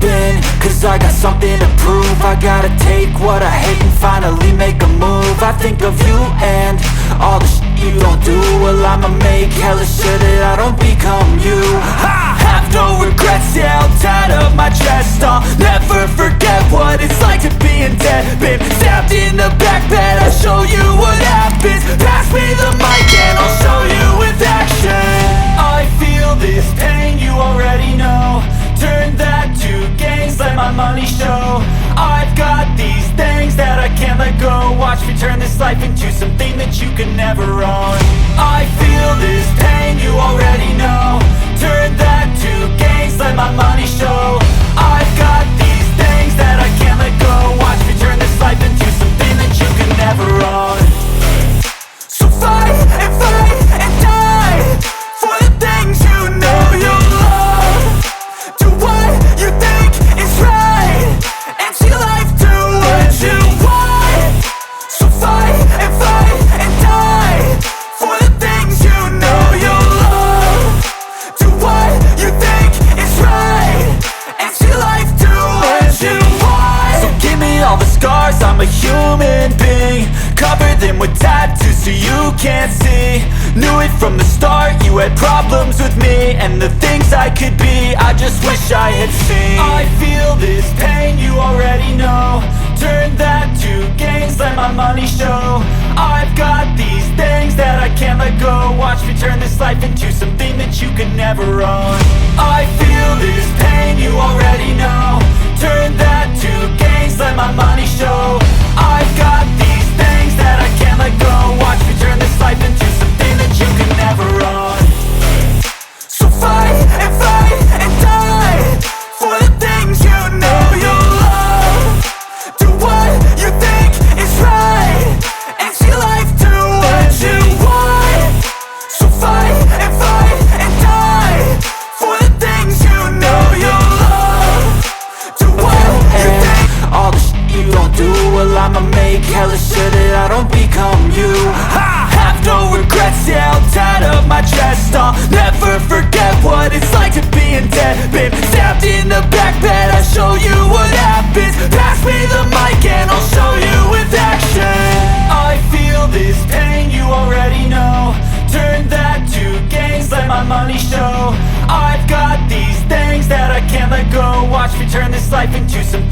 been, cause I got something to prove. I gotta take what I hate and finally make a move. I think of you and all the shit you don't do. Well, I'ma make hella sure that I don't become you. I have no regrets, yeah, I'll tie up my chest. I'll never forget what it's like to be in debt. Been stabbed in the back bed, I'll show you what happens. Pass me the mic and I'll show you with action. I feel this pain, you already know. Turn that to gains, let my money show. I've got these things that I can't let go. Watch me turn this life into something that you can never own. I feel this pain, you already know. Turn that to gains, let my money show. I've got these things that I can't let go. Watch me turn this life into something that you can never own. So fight and die for the things you know you love. Do what you think is right and see life do what you want. So fight and die for the things you know you love. Do what you think is right and see life do what you want. So give me all the scars, I'm a human being. Cover them with tattoos so you can't see. Knew it from the start, you had problems with me and the things I could be, I just wish I had seen. I feel this pain, you already know. Turn that to gains, let my money show. I've got these things that I can't let go. Watch me turn this life into something that you can never own. I feel this pain, you already know. Turn that to gains, let my money show. I've got these things that I can't let go. Watch me turn this life into something that you can never own. So fight and die for the things you know you love. Do what you think is right and see life do what you want. So fight and die for the things you know you love. Do what you think. All the shit you don't do, well, I'ma make hella sure that I don't become you. I have no regrets, yeah, I'll tie up my chest. I'll never forget what it's like to be in debt. Been stabbed in the back bed, I'll show you what happens. Pass me the mic and I'll show you with action. I feel this pain, you already know. Turn that to gains, let my money show. I've got these things that I can't let go. Watch me turn this life into some